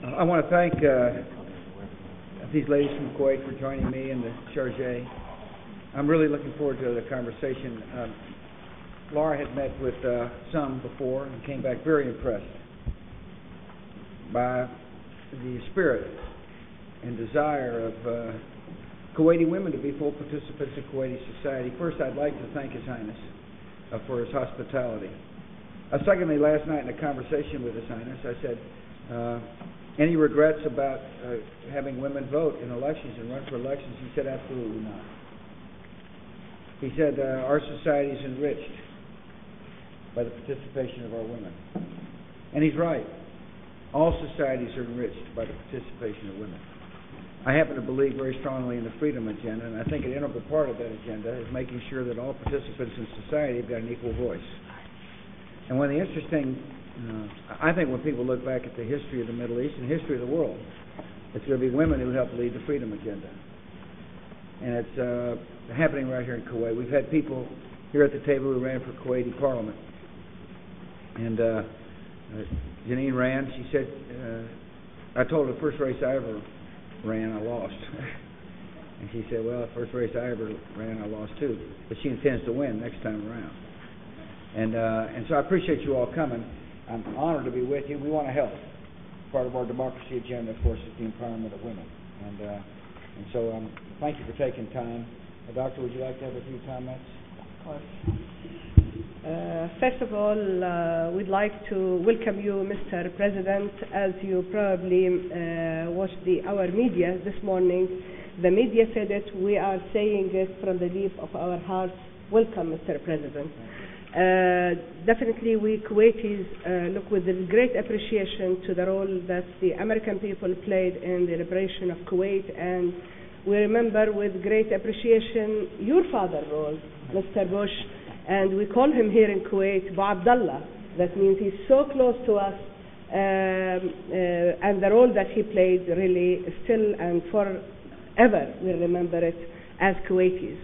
I want to thank these ladies from Kuwait for joining me in the charge. I'm really looking forward to the conversation. Laura had met with some before and came back very impressed by the spirit and desire of Kuwaiti women to be full participants in Kuwaiti society. First, I'd like to thank His Highness for his hospitality. Secondly, last night in a conversation with His Highness, I said, any regrets about having women vote in elections and run for elections? He said, absolutely not. He said, our society is enriched by the participation of our women. And he's right. All societies are enriched by the participation of women. I happen to believe very strongly in the freedom agenda, and I think an integral part of that agenda is making sure that all participants in society have got an equal voice. And one of the interesting, I think when people look back at the history of the Middle East and the history of the world, it's going to be women who help lead the freedom agenda. And it's happening right here in Kuwait. We've had people here at the table who ran for Kuwaiti Parliament. And Janine ran. She said, I told her the first race I ever ran, I lost. And she said, well, the first race I ever ran, I lost too. But she intends to win next time around. And so I appreciate you all coming. I'm honored to be with you. We want to help. Part of our democracy agenda, of course, is the empowerment of women. And so thank you for taking time. Doctor, would you like to have a few comments? Of course. First of all, we'd like to welcome you, Mr. President. As you probably watched our media this morning, the media said it. We are saying it from the deep of our hearts. Welcome, Mr. President. Definitely, we Kuwaitis look with great appreciation to the role that the American people played in the liberation of Kuwait, and we remember with great appreciation your father's role, Mr. Bush, and we call him here in Kuwait Abu Abdullah. That means he's so close to us, and the role that he played really still and forever we remember it as Kuwaitis.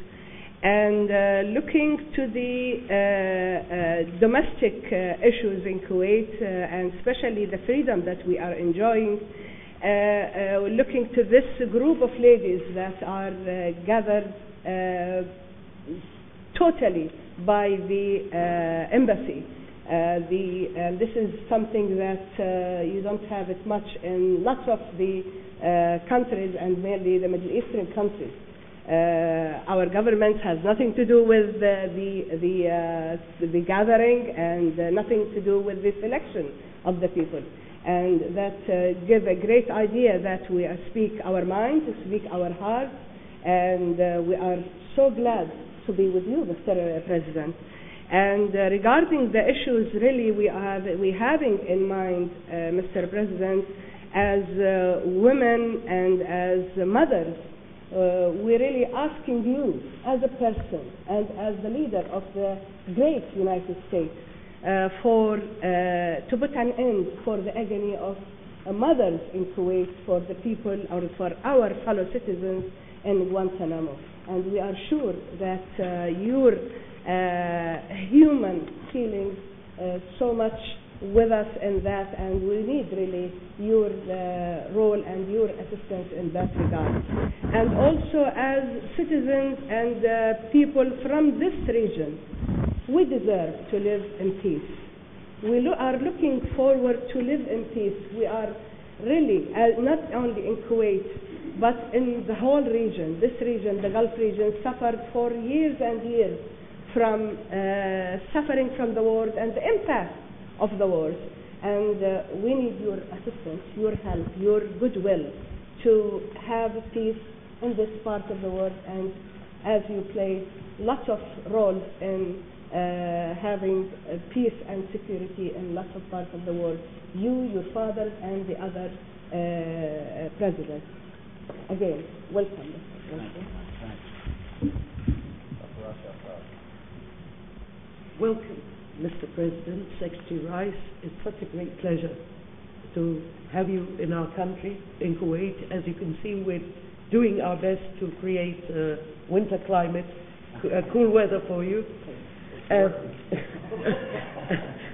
And looking to the domestic issues in Kuwait, and especially the freedom that we are enjoying, looking to this group of ladies that are gathered totally by the embassy. This is something that you don't have it much in lots of the countries, and mainly the Middle Eastern countries. Our government has nothing to do with the gathering, and nothing to do with the selection of the people. And that give a great idea that we speak our mind, speak our heart, and we are so glad to be with you, Mr. President. And regarding the issues, really, we having in mind, Mr. President, as women and as mothers, we're really asking you, as a person and as the leader of the great United States, to put an end for the agony of mothers in Kuwait, for the people or for our fellow citizens in Guantanamo. And we are sure that your human feelings so much with us in that, and we need really your role and your assistance in that regard. And also as citizens and people from this region, we deserve to live in peace. We are looking forward to live in peace. We are really, not only in Kuwait, but in the whole region. This region, the Gulf region, suffered for years and years from suffering from the wars and the impact of the wars. And we need your assistance, your help, your goodwill to have peace in this part of the world. And as you play lots of roles in having peace and security in lots of parts of the world, you, your father, and the other presidents. Again, welcome. Welcome, Mr. President, Secretary Rice. It's such a great pleasure to have you in our country, in Kuwait. As you can see, we're doing our best to create a winter climate, cool weather for you.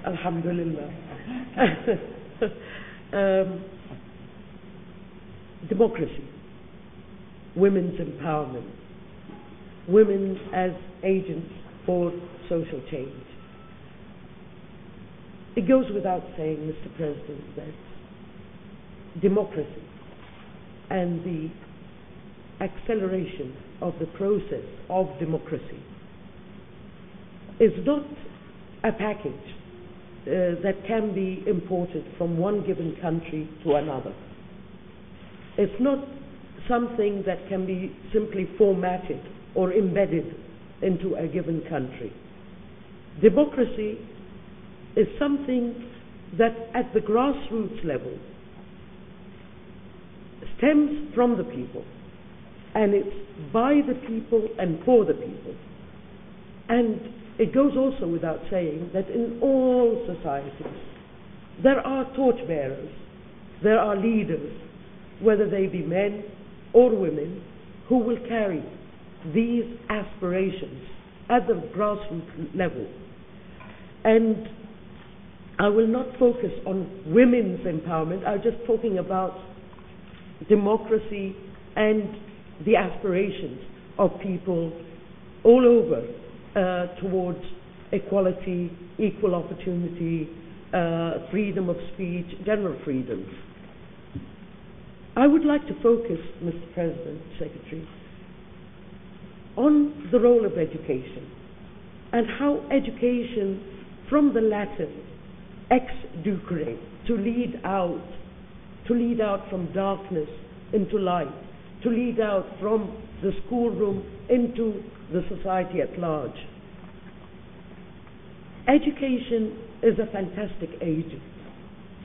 Alhamdulillah. democracy, women's empowerment, women as agents for social change. It goes without saying, Mr. President, that democracy and the acceleration of the process of democracy is not a package that can be imported from one given country to another. It's not something that can be simply formatted or embedded into a given country. Democracy is something that at the grassroots level stems from the people, and it's by the people and for the people. And it goes also without saying that in all societies there are torchbearers, there are leaders, whether they be men or women, who will carry these aspirations at the grassroots level. And I will not focus on women's empowerment. I'm just talking about democracy and the aspirations of people all over towards equality, equal opportunity, freedom of speech, general freedoms. I would like to focus, Mr. President, Secretary, on the role of education and how education from the Latin ex ducere, to lead out from darkness into light, to lead out from the schoolroom into the society at large. Education is a fantastic agent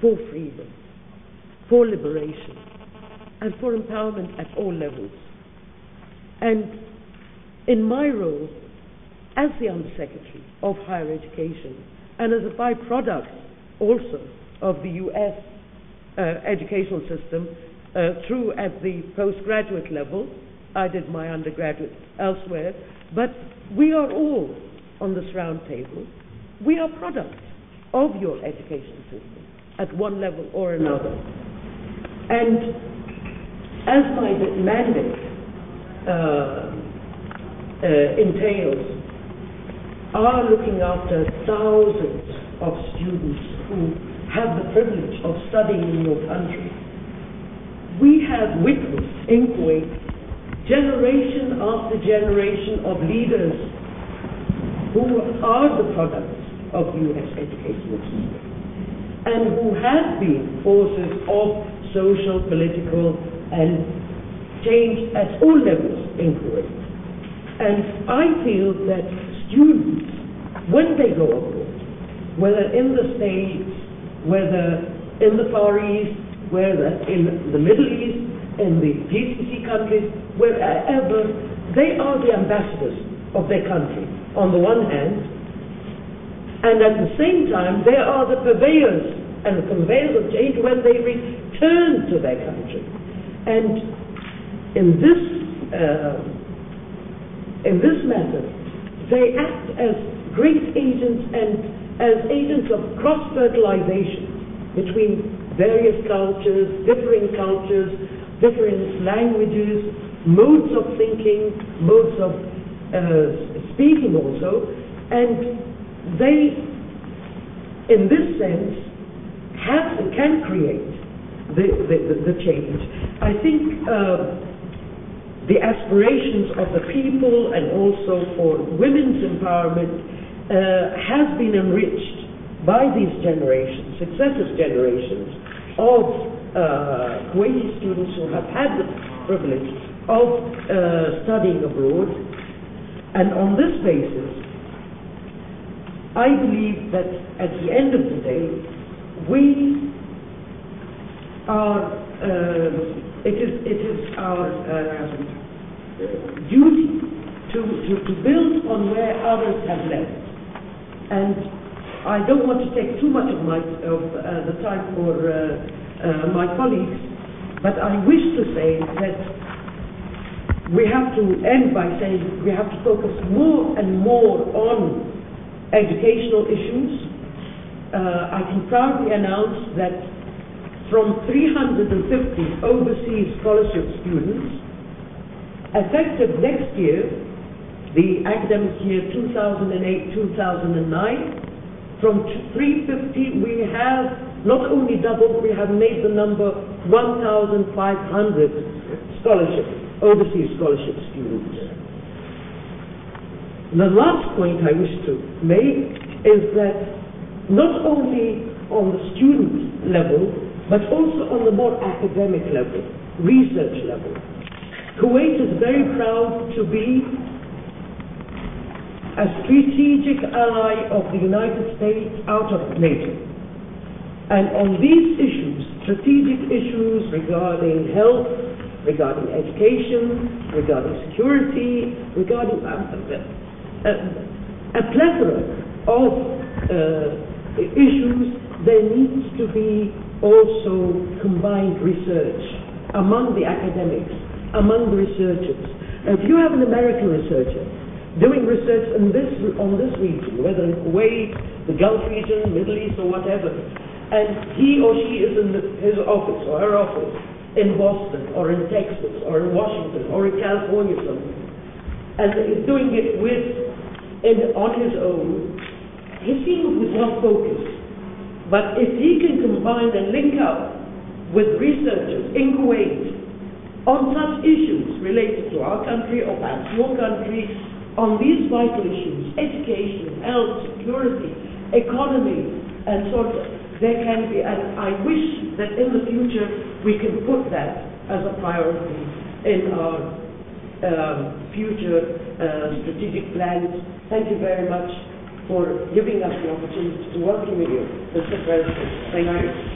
for freedom, for liberation, and for empowerment at all levels. And in my role as the Undersecretary of Higher Education, and as a byproduct also of the US educational system, through at the postgraduate level, I did my undergraduate elsewhere, but we are all on this round table. We are products of your education system at one level or another. And as my mandate entails, are looking after thousands of students who have the privilege of studying in your country. We have witnessed in Kuwait generation after generation of leaders who are the products of US educational system and who have been forces of social, political, and change at all levels in Kuwait. And I feel that students, when they go abroad, whether in the States, whether in the Far East, whether in the Middle East, in the GCC countries, wherever, they are the ambassadors of their country, on the one hand, and at the same time, they are the purveyors and the conveyors of change when they return to their country. And in this matter, they act as great agents and as agents of cross-fertilization between various cultures, differing languages, modes of thinking, modes of speaking also, and they, in this sense, can create the change. I think the aspirations of the people and also for women's empowerment has been enriched by these generations, successive generations of Kuwaiti students who have had the privilege of studying abroad. And on this basis, I believe that at the end of the day, we are, it is our duty to build on where others have left. And I don't want to take too much of the time for my colleagues, but I wish to say that we have to end by saying we have to focus more and more on educational issues. I can proudly announce that from 350 overseas scholarship students. Effective next year, the academic year 2008-2009, from 350 we have not only doubled, we have made the number 1,500 overseas scholarship students. The last point I wish to make is that not only on the student level, but also on the more academic level, research level, Kuwait is very proud to be a strategic ally of the United States out of NATO. And on these issues, strategic issues regarding health, regarding education, regarding security, regarding a plethora of issues, there needs to be also combined research among the academics, among the researchers. If you have an American researcher doing research on this region, whether in Kuwait, the Gulf region, Middle East, or whatever, and he or she is in his office or her office in Boston or in Texas or in Washington or in California somewhere, and is doing it on his own, he's seeing with one focus. But if he can combine and link up with researchers in Kuwait on such issues related to our country or perhaps your country, on these vital issues, education, health, security, economy, and so on, there can be, and I wish that in the future we can put that as a priority in our future strategic plans. Thank you very much for giving us the opportunity to work with you, Mr. President. Thank you.